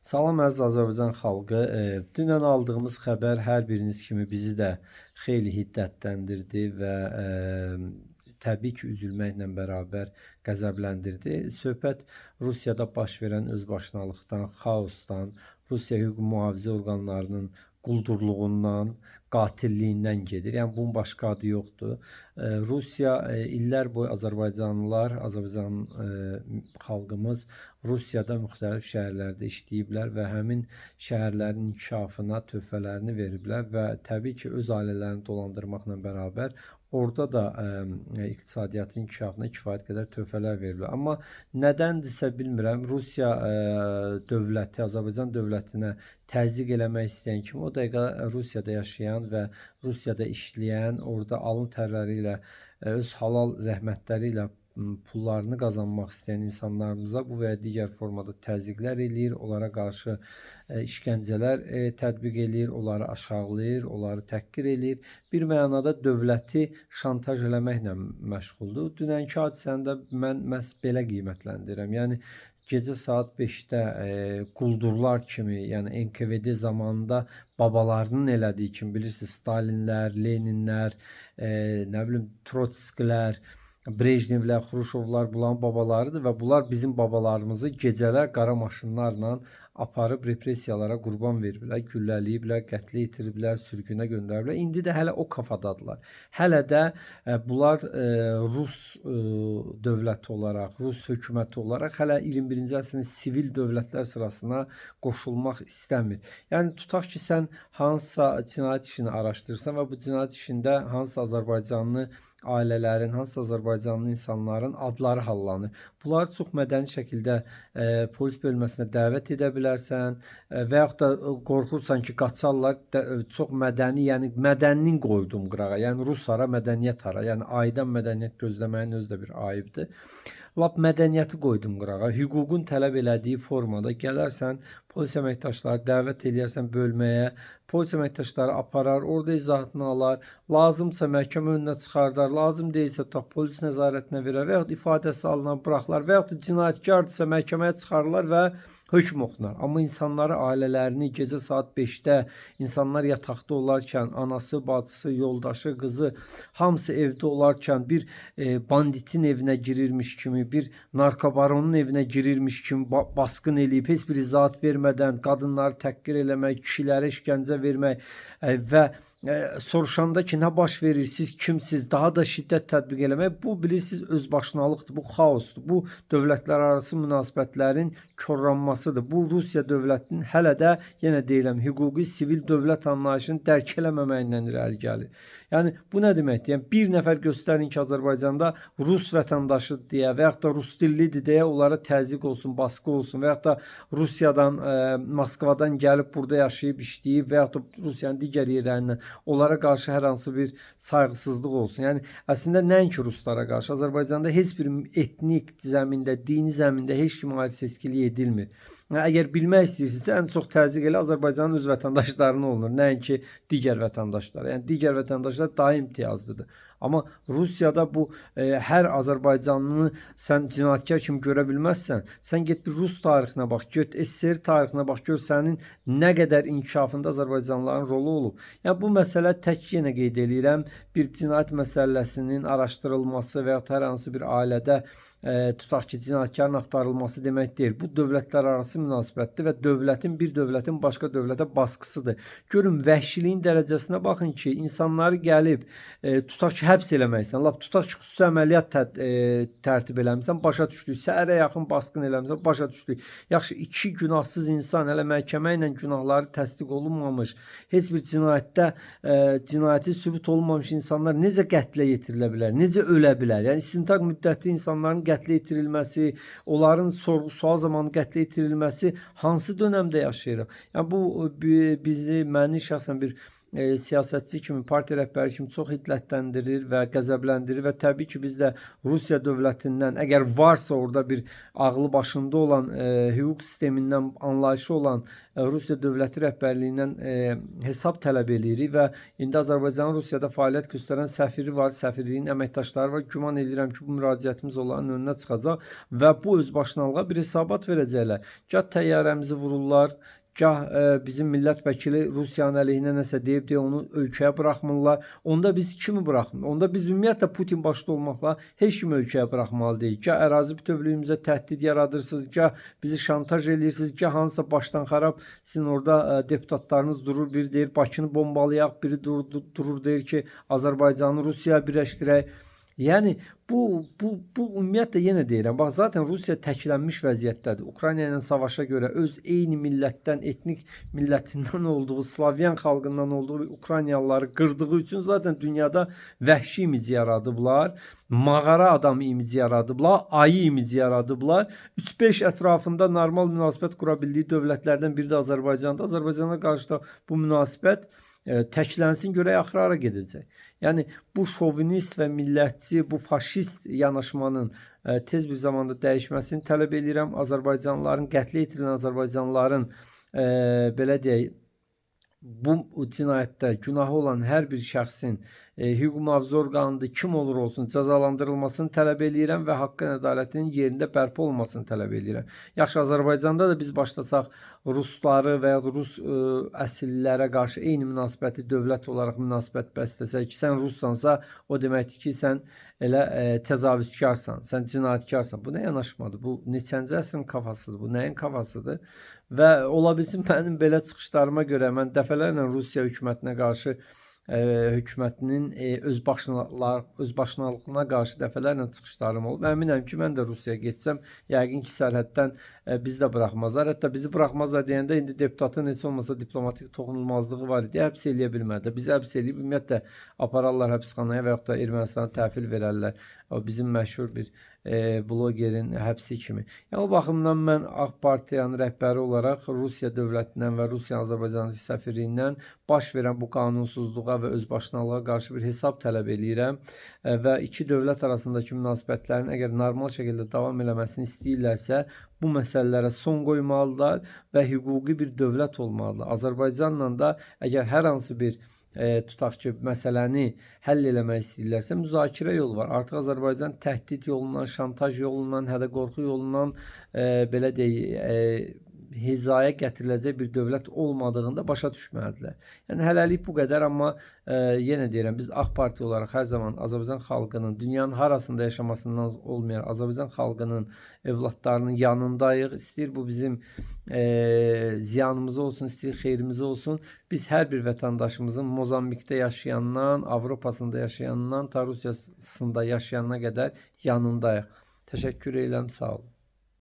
Salam əziz Azərbaycan xalqı. Dünən aldığımız xəbər hər biriniz kimi bizi də xeyli hiddətləndirdi və təbii ki, üzülməklə bərabər qəzəbləndirdi. Söhbət Rusiyada baş verən özbaşınalıqdan, xaosdan, Rusiya hüquq mühafizə orqanlarının quldurluğundan, qatilliyindən gedir. Yəni bunun başqa adı yoxdur. Rusiya illər boyu Azərbaycan xalqımız Rusiyada müxtəlif şəhərlərdə işləyiblər və həmin şəhərlərin inkişafına töhfələrini veriblər və təbii ki, öz ailələrini dolandırmaqla bərabər orada da iqtisadiyyatın inkişafına kifayət qədər töhfələr veriblər. Amma nədəndirsə bilmirəm, Rusiya dövləti Azərbaycan dövlətinə təzyiq eləmək istəyən kimi o dəqiqə Rusiyada yaşayan və Rusiyada işləyən, orada alın tərləri ilə, öz halal zəhmətləri ilə pullarını qazanmaq istəyən insanlarımıza bu və ya digər formada təzyiqlər eləyir, onlara qarşı işgəncələr tətbiq eləyir, onları aşağılayır, onları təhqir eləyir. Bir mənada dövləti şantaj eləməklə məşğuldur. Dünənki hadisəni də mən məhz belə qiymətləndirirəm. Yəni gecə saat 5-də quldurlar kimi, yəni NKVD zamanında babalarının elədiyi kimi, bilirsiniz, Stalinlər, Leninlər, nə bilim, Trotskilər, Brejnevlər, Xruşovlar bunların babalarıdır və bunlar bizim babalarımızı gecələr qara maşınlarla aparıb repressiyalara qurban veriblər, güllələyiblər, qətlə yetiriblər, sürgünə göndəriblər. İndi də hələ o kafadadılar. Hələ də bunlar Rus dövləti olaraq, Rus hökuməti olaraq hələ 21-ci əsrin sivil dövlətlər sırasına qoşulmaq istəmir. Yəni tutaq ki, sən hansısa cinayət işini araşdırırsan və bu cinayət işində hansısa Azərbaycanlı ailələrin, hansısa Azərbaycanlı insanların adları hallanır. Bunları çox mədəni şəkildə polis bölməsinə dəvət edə bilərsən və yaxud da qorxursan ki, qaçarlar, çox mədəni, yəni mədəninin qoydum qırağa. Yəni Rus hara, mədəniyyət hara. Yəni aydan mədəniyyət gözləməyin özü də bir ayıbdır. Lap mədəniyyəti qoydum qırağa. Hüququn tələb elədiyi formada gələrsən, polis əməkdaşları dəvət eləyərsən bölməyə, polis əməkdaşları aparar, orada izahatını alar, lazımsa məhkəmə önünə çıxardar, lazım deyilsə tutaq polis nəzarətinə verər və yaxud ifadəsi alınan buraxılar və yaxud cinayətkardırsa məhkəməyə çıxarırlar və hökm oxunar. Amma insanları, ailələrini gecə saat 5-də insanlar yataqda olarkən, anası, bacısı, yoldaşı, qızı hamısı evdə olarkən bir banditin evinə girirmiş kimi, bir narkobaronun evinə girirmiş kimi baskın eləyib, heç bir izahat vermədən qadınları təhqir eləmək, kişilərə işgəncə vermək və soruşanda ki, nə baş verir, siz kimsiz, daha da şiddət tətbiq eləmək, bu bilirsiniz özbaşınalıqdır, bu xaosdur, bu dövlətlər arası münasibətlərin korlanmasıdır. Bu Rusiya dövlətinin hələ də, yenə deyirəm, hüquqi sivil dövlət anlayışını dərk eləməməyindən irəli gəlir. Yəni bu nə deməkdir? Yəni bir nəfər göstərin ki, Azərbaycanda Rus vətəndaşı deyə və yaxud da Rus dillidir deyə onlara təzyiq olsun, baskı olsun və yaxud da Rusiyadan, Moskvadan gəlib burada yaşayıb işləyib və yaxud da Rusiyanın digər yerlərindən onlara qarşı hər hansı bir sayğısızlıq olsun. Yəni əslində nəinki ruslara qarşı, Azərbaycanda heç bir etnik zəmində, dini zəmində heç kim ayrı seçkilik edilmir. Əgər bilmək istəyirsinizsə, ən çox təzyiq elə Azərbaycanın öz vətəndaşlarına olunur, nəinki digər vətəndaşlara. Yəni digər vətəndaşlar daha imtiyazlıdır. Amma Rusiyada bu hər Azərbaycanlını sən cinayətkar kimi görə bilməzsən. Sən get bir Rus tarixinə bax, get SSR tarixinə bax, gör sənin nə qədər inkişafında Azərbaycanlıların rolu olub. Yəni bu məsələ tək yenə qeyd edirəm, bir cinayət məsələsinin araşdırılması və ya hər hansı bir ailədə tutaq ki, cinayətkarın axtarılması demək deyil. Bu dövlətlər arası münasibətdir və dövlətin bir dövlətin başqa dövlətə baskısıdır. Görün vəhşiliyin dərəcəsinə baxın ki, insanları gəlib tutaq ki, həbs eləməksən, lap tutaq ki, xüsusi əməliyyat tərtib eləmirsən, başa düşdük. Səhərə yaxın basqın eləmirsən, başa düşdük. Yaxşı, 2 günahsız insan hələ məhkəmə ilə günahları təsdiq olunmamış, heç bir cinayətdə cinayəti sübut olunmamış insanlar necə qətlə yetirilə bilər, necə ölə bilər? Yəni istintaq müddəti insanların qətlə yetirilməsi, onların sorğu-sual zamanı qətlə yetirilməsi hansı dönəmdə yaşayırıq? Yəni bu məni şəxsən bir siyasətçi kimi, partiya rəhbəri kimi çox hiddətləndirir və qəzəbləndirir və təbii ki, biz də Rusiya dövlətindən, əgər varsa orada bir ağlı başında olan, hüquq sistemindən anlayışı olan Rusiya dövləti rəhbərliyindən hesab tələb eləyirik və indi Azərbaycanın Rusiyada fəaliyyət göstərən səfiri var, səfirliyin əməkdaşları var. Güman edirəm ki, bu müraciətimiz onların önünə çıxacaq və bu özbaşınalığa bir hesabat verəcəklər. Gah təyyarəmizi vururlar, gah bizim millət vəkili Rusiyanın əleyhinə nəsə deyib onu ölkəyə buraxmırlar. Onda biz kimi buraxmır? Onda biz ümumiyyətlə Putin başda olmaqla heç kimi ölkəyə buraxmalı deyil. Gah ərazi bütövlüyümüzə təhdid yaradırsınız, gah bizi şantaj edirsiniz, gah hansısa başdan xarab sizin orada deputatlarınız durur, biri deyir Bakını bombalayaq, biri durur deyir ki Azərbaycanı Rusiyaya birləşdirək. Yəni bu ümumiyyətlə yenə deyirəm. Bax zaten Rusiya təklənmiş vəziyyətdədir. Ukrayna ilə savaşa görə öz eyni millətdən, etnik millətindən olduğu, Slavyan xalqından olduğu Ukraynalıları qırdığı üçün zaten dünyada vəhşi imici yaradıblar. Mağara adamı imici yaradıblar, ayı imici yaradıblar. 3-5 ətrafında normal münasibət qura bildiyi dövlətlərdən biri də Azərbaycandır. Azərbaycana qarşı da bu münasibət təklənsin, görək axıra hara gedəcək. Yəni bu şovinist və millətçi, bu faşist yanaşmanın tez bir zamanda dəyişməsini tələb edirəm. Azərbaycanlıların, qətlə yetirilən Azərbaycanlıların belə deyək, bu cinayətdə günahı olan hər bir şəxsin hüquq mühafizə orqanında kim olur olsun cəzalandırılmasını tələb edirəm və haqqın ədalətinin yerində bərpa olmasını tələb edirəm. Yaxşı, Azərbaycanda da biz başlasaq Rusları və ya Rus əsillilərə qarşı eyni münasibəti dövlət olaraq münasibət bəsləsək ki, sən Russansa, o deməkdir ki, sən elə təcavüzkarsan, sən cinayətkarsan. Bu nə yanaşmadır? Bu neçənci əsrin kafasıdır? Bu nəyin kafasıdır? Və ola bilsin mənim belə çıxışlarıma görə mən dəfələrlə Rusiya hökumətinə qarşı, hökumətinin özbaşınalığına qarşı dəfələrlə çıxışlarım olub. Əminəm ki, mən də Rusiyaya getsəm, yəqin ki, sərhəddən bizi də buraxmazlar. Hətta bizi buraxmazlar deyəndə indi deputatın heç olmasa diplomatik toxunulmazlığı var idi. Həbs eləyə bilmədi. Bizi həbs eləyib ümumiyyətlə apararlar həbsxanaya və yaxud da Ermənistana təhvil verərlər. O bizim məşhur bir blogerin həbsi kimi. Yəni, o baxımdan mən Ağ Partiyanın rəhbəri olaraq Rusiya dövlətindən və Rusiya Azərbaycan səfirliyindən baş verən bu qanunsuzluğa və özbaşınalığa qarşı bir hesab tələb eləyirəm və iki dövlət arasındakı münasibətlərin əgər normal şəkildə davam eləməsini istəyirlərsə, bu məsələlərə son qoymalılar və hüquqi bir dövlət olmalıdır. Azərbaycanla da əgər hər hansı bir tutaq ki, məsələni həll eləmək istəyirlərsə müzakirə yolu var. Artıq Azərbaycan təhdid yolundan, şantaj yolundan, hədə qorxu yolundan belə deyək, hizaya gətiriləcək bir dövlət olmadığını da başa düşməlidirlər. Yəni hələlik bu qədər, amma yenə deyirəm, biz Ağ Parti olaraq hər zaman Azərbaycan xalqının, dünyanın harasında yaşamasından olmayan Azərbaycan xalqının evlatlarının yanındayıq. İstəyir bu bizim ziyanımıza olsun, istəyir xeyrimizə olsun. Biz hər bir vətəndaşımızın Mozambikdə yaşayandan, Avropasında yaşayandan, Rusiyasında yaşayanına qədər yanındayıq. Təşəkkür edirəm, sağ olun.